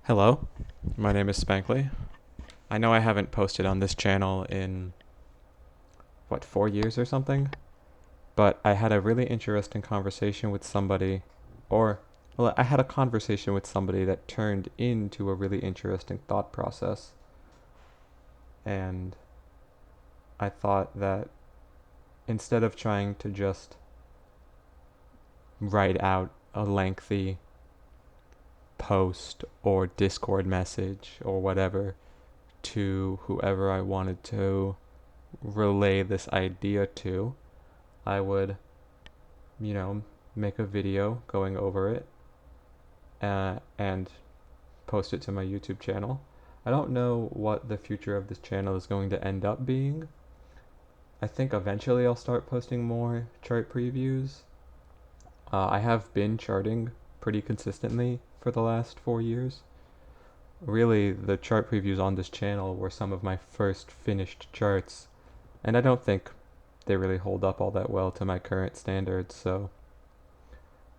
Hello, my name is Spankley. I know I haven't posted on this channel in, 4 years or something? But I had a really interesting conversation with somebody, or, well, I had a conversation with somebody that turned into a really interesting thought process. And I thought that instead of trying to just write out a lengthy post or Discord message or whatever to whoever I wanted to relay this idea to, I would, you know, make a video going over it and post it to my YouTube channel. I don't know what the future of this channel is going to end up being. I think eventually I'll start posting more chart previews. I have been charting pretty consistently for the last 4 years. Really, the chart previews on this channel were some of my first finished charts, and I don't think they really hold up all that well to my current standards, so.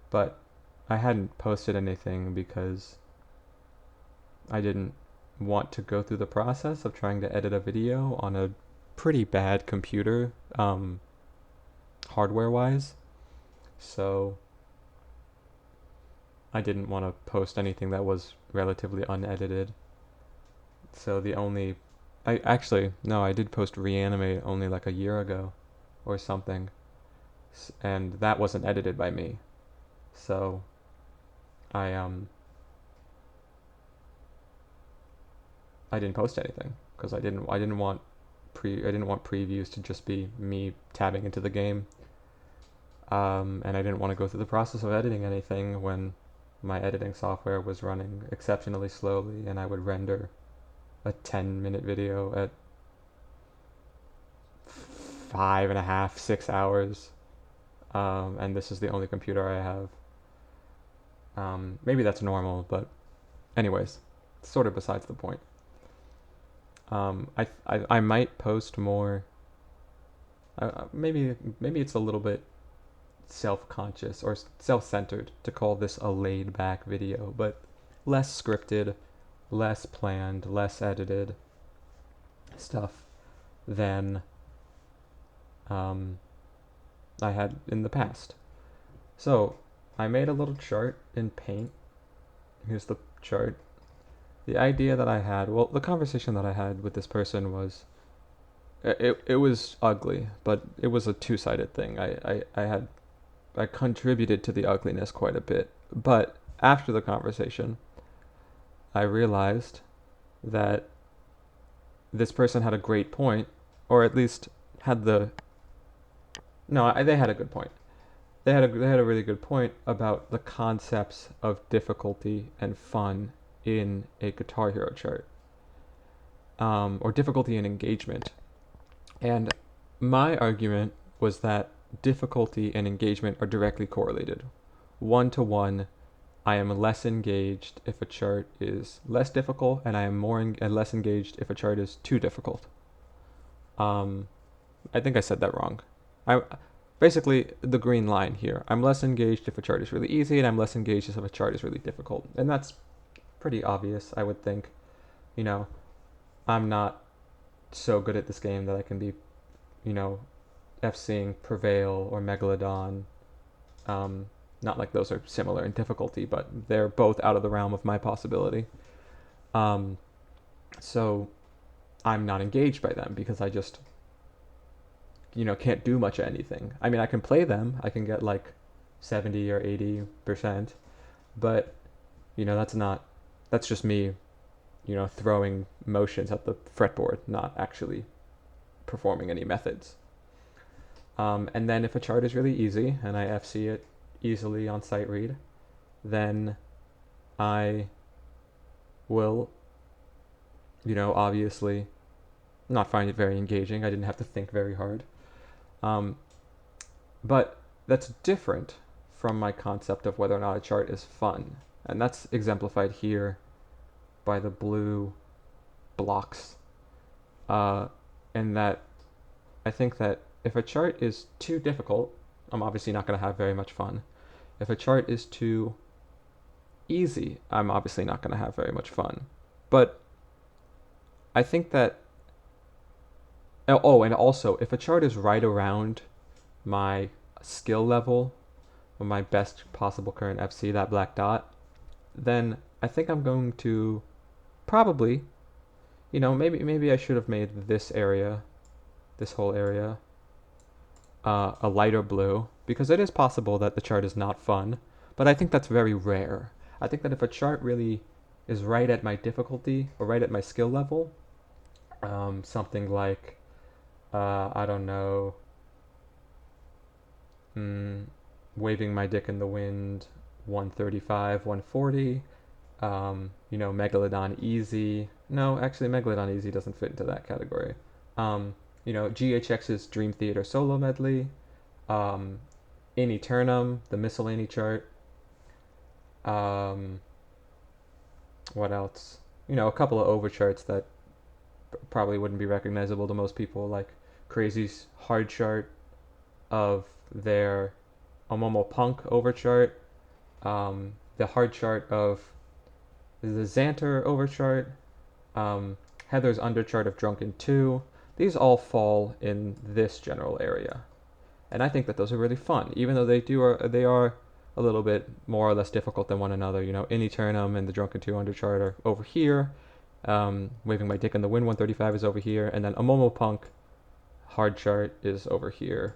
But I hadn't posted anything because I didn't want to go through the process of trying to edit a video on a pretty bad computer, hardware wise. So I didn't want to post anything that was relatively unedited. So the only. I actually, no, I did post Reanimate only like a year ago or something. And that wasn't edited by me. So I I didn't post anything because I didn't want previews to just be me tabbing into the game, and I didn't want to go through the process of editing anything when my editing software was running exceptionally slowly, and I would render a 10-minute video at 5.5, 6 hours, and this is the only computer I have. Maybe that's normal, but anyways, it's sort of besides the point. I might post more. Maybe it's a little bit self-conscious or self-centered to call this a laid-back video, but less scripted, less planned, less edited stuff than I had in the past. So I made a little chart in Paint. Here's the chart. The idea that I had, well, the conversation that I had with this person was, it was ugly, but it was a two-sided thing. I contributed to the ugliness quite a bit, but after the conversation, I realized that this person had a great point, or at least had the no, they had a good point. They had a really good point about the concepts of difficulty and fun in a Guitar Hero chart, or difficulty and engagement. And my argument was that difficulty and engagement are directly correlated. 1 to 1, I am less engaged if a chart is less difficult, and I am less engaged if a chart is too difficult. I think I said that wrong. I basically the green line here. I'm less engaged if a chart is really easy, and I'm less engaged if a chart is really difficult, and that's pretty obvious, I would think. You know, I'm not so good at this game that I can be, you know, FCing Prevail or Megalodon. Not like those are similar in difficulty, but they're both out of the realm of my possibility. Um, so I'm not engaged by them because I just, can't do much of anything. I mean, I can play them. I can get like 70 or 80%, but that's just me, throwing motions at the fretboard, not actually performing any methods. And then if a chart is really easy and I FC it easily on sight read, then I will, obviously not find it very engaging. I didn't have to think very hard. Um, but that's different from my concept of whether or not a chart is fun. And that's exemplified here by the blue blocks. And that I think that if a chart is too difficult, I'm obviously not going to have very much fun. If a chart is too easy, I'm obviously not going to have very much fun. But I think that. Oh, and also, if a chart is right around my skill level, or my best possible current FC, that black dot, then I think I'm going to probably, maybe I should have made this area, this whole area, a lighter blue, because it is possible that the chart is not fun, but I think that's very rare. I think that if a chart really is right at my difficulty or right at my skill level, something like, I don't know, mm, waving my dick in the wind, 135, 140, Megalodon Easy. No, actually, Megalodon Easy doesn't fit into that category. GHX's Dream Theater solo medley, In Eternum, the miscellany chart. Um, what else? A couple of overcharts that probably wouldn't be recognizable to most people, like Crazy's hard chart of their Omomo Punk overchart, the hard chart of the Xanter overchart, Heather's underchart of Drunken 2. These all fall in this general area. And I think that those are really fun, even though they are a little bit more or less difficult than one another. In Eternum and the Drunken 2 underchart are over here. Waving My Dick in the Wind 135 is over here, and then a Momo Punk hard chart is over here.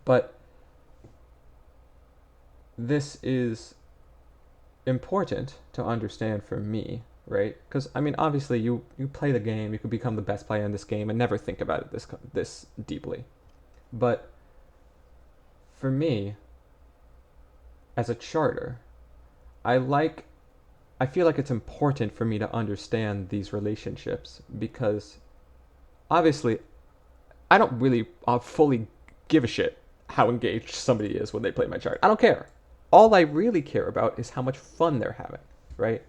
But this is important to understand for me, right? Because obviously, you play the game, you could become the best player in this game and never think about it this deeply. But for me, as a charter, I feel like it's important for me to understand these relationships, because obviously I don't really fully give a shit how engaged somebody is when they play my chart. I don't care. All I really care about is how much fun they're having, right?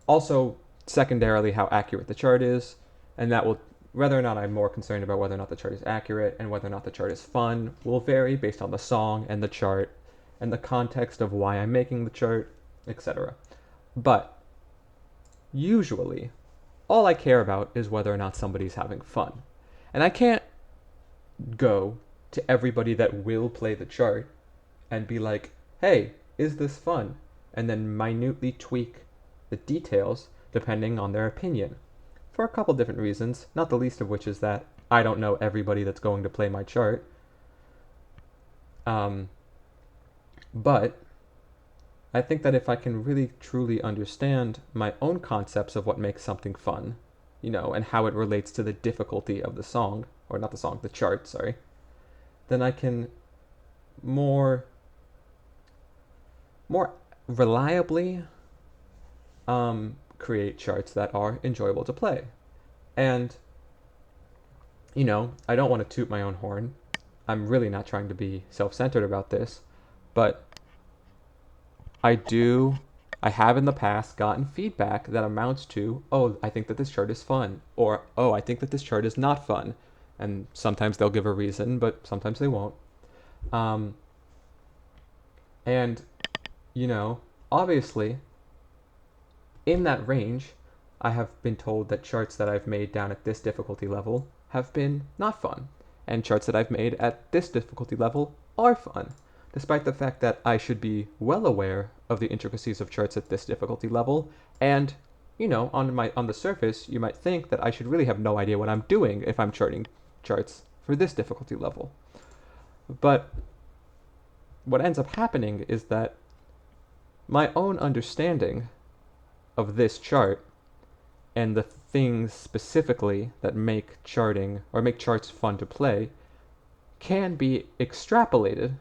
Also, secondarily, how accurate the chart is, and that will, whether or not I'm more concerned about whether or not the chart is accurate and whether or not the chart is fun, will vary based on the song and the chart and the context of why I'm making the chart, etc. But usually, all I care about is whether or not somebody's having fun. And I can't go to everybody that will play the chart and be like, hey, is this fun? And then minutely tweak the details depending on their opinion. For a couple different reasons, not the least of which is that I don't know everybody that's going to play my chart. But I think that if I can really truly understand my own concepts of what makes something fun, and how it relates to the difficulty of the song, or not the song, the chart, sorry, then I can more reliably create charts that are enjoyable to play. And, I don't want to toot my own horn. I'm really not trying to be self-centered about this, but I have in the past gotten feedback that amounts to, oh, I think that this chart is fun, or, oh, I think that this chart is not fun. And sometimes they'll give a reason, but sometimes they won't. And, obviously, in that range, I have been told that charts that I've made down at this difficulty level have been not fun, and charts that I've made at this difficulty level are fun, despite the fact that I should be well aware of the intricacies of charts at this difficulty level, and, on the surface, you might think that I should really have no idea what I'm doing if I'm charting charts for this difficulty level. But what ends up happening is that my own understanding of this chart and the things specifically that make charting or make charts fun to play can be extrapolated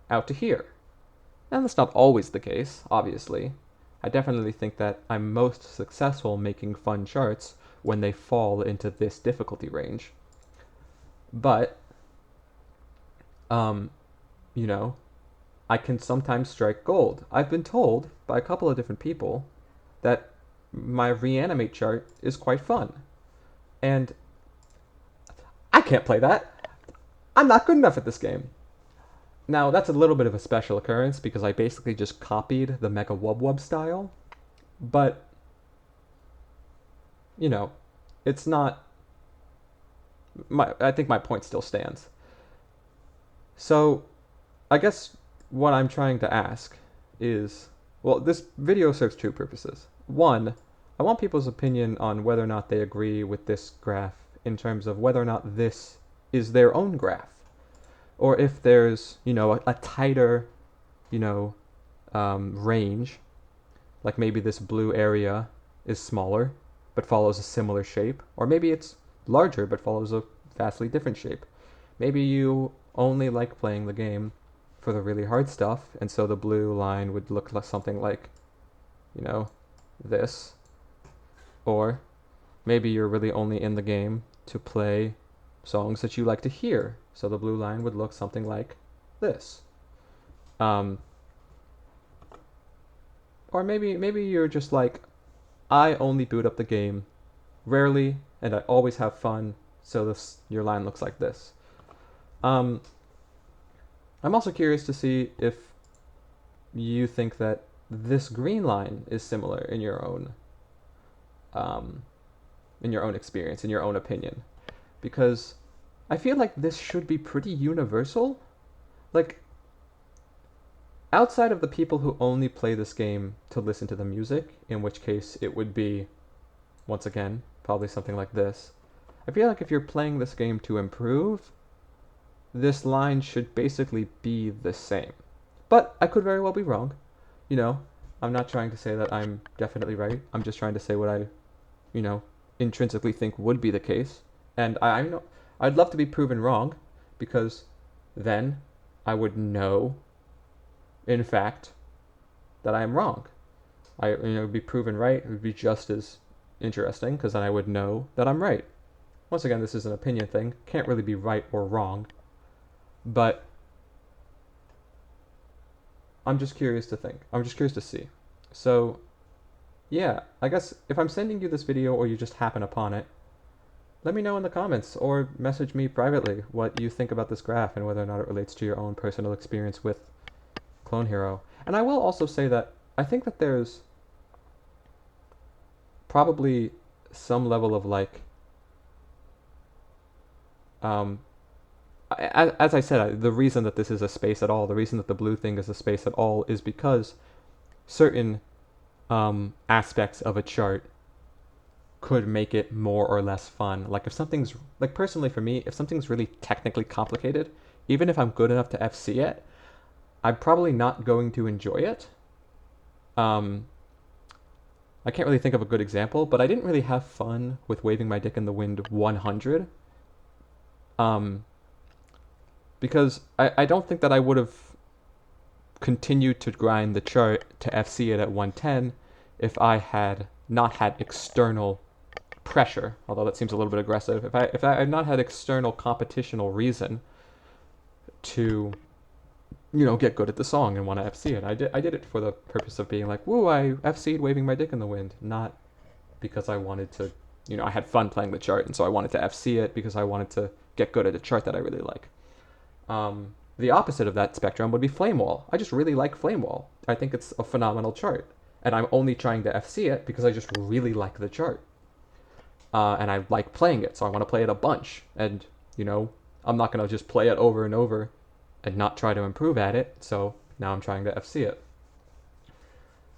out to here. And that's not always the case, obviously. I definitely think that I'm most successful making fun charts when they fall into this difficulty range. But, I can sometimes strike gold. I've been told by a couple of different people that my reanimate chart is quite fun. And I can't play that. I'm not good enough at this game. Now, that's a little bit of a special occurrence because I basically just copied the Mega Wub Wub style, but, you know, it's not. I think my point still stands. So, I guess what I'm trying to ask is, well, this video serves two purposes. One, I want people's opinion on whether or not they agree with this graph in terms of whether or not this is their own graph, or if there's, a tighter, you know, range, like maybe this blue area is smaller but follows a similar shape, or maybe it's larger but follows a vastly different shape. Maybe you only like playing the game for the really hard stuff, and so the blue line would look like something like, this. Or maybe you're really only in the game to play songs that you like to hear, so the blue line would look something like this. Um, or maybe you're just like, I only boot up the game rarely, and I always have fun, so your line looks like this. Um, I'm also curious to see if you think that this green line is similar um, in your own experience, in your own opinion, because I feel like this should be pretty universal. Like, outside of the people who only play this game to listen to the music, in which case it would be, once again, probably something like this. I feel like if you're playing this game to improve, this line should basically be the same. But I could very well be wrong. You know, I'm not trying to say that I'm definitely right. I'm just trying to say what I, intrinsically think would be the case. And I'd love to be proven wrong, because then I would know, in fact, that I am wrong. Be proven right, it would be just as interesting, because then I would know that I'm right. Once again, this is an opinion thing. Can't really be right or wrong. But I'm just curious to think. I'm just curious to see. So, yeah, I guess if I'm sending you this video or you just happen upon it, let me know in the comments or message me privately what you think about this graph and whether or not it relates to your own personal experience with Clone Hero. And I will also say that I think that there's probably some level of as I said, the reason that this is a space at all, the reason that the blue thing is a space at all, is because certain aspects of a chart could make it more or less fun. Like if something's, like personally for me, if something's really technically complicated, even if I'm good enough to FC it, I'm probably not going to enjoy it. I can't really think of a good example, but I didn't really have fun with Waving My Dick in the Wind 100. Because I don't think that I would have continued to grind the chart to FC it at 110 if I had not had external pressure, although that seems a little bit aggressive. If I had not had external competitional reason to, get good at the song and want to FC it. I did it for the purpose of being like, woo, I FC'd Waving My Dick in the Wind, not because I wanted to, I had fun playing the chart, and so I wanted to FC it because I wanted to get good at a chart that I really like. The opposite of that spectrum would be Flame Wall. I just really like Flame Wall. I think it's a phenomenal chart, and I'm only trying to FC it because I just really like the chart. And I like playing it, so I want to play it a bunch. And, I'm not going to just play it over and over and not try to improve at it, so now I'm trying to FC it.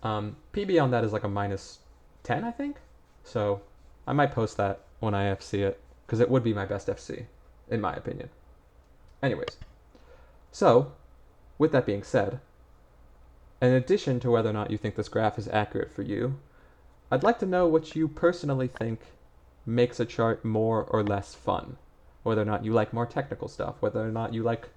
PB on that is like a minus 10, I think? So I might post that when I FC it, because it would be my best FC, in my opinion. Anyways, so, with that being said, in addition to whether or not you think this graph is accurate for you, I'd like to know what you personally think makes a chart more or less fun. Whether or not you like more technical stuff, whether or not you like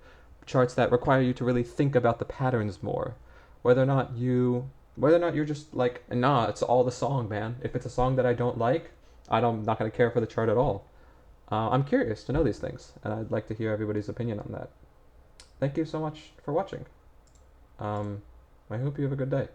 charts that require you to really think about the patterns more, whether or not you're just like, nah, it's all the song, man. If it's a song that I don't like, I'm not going to care for the chart at all. I'm curious to know these things, and I'd like to hear everybody's opinion on that. Thank you so much for watching. I hope you have a good day.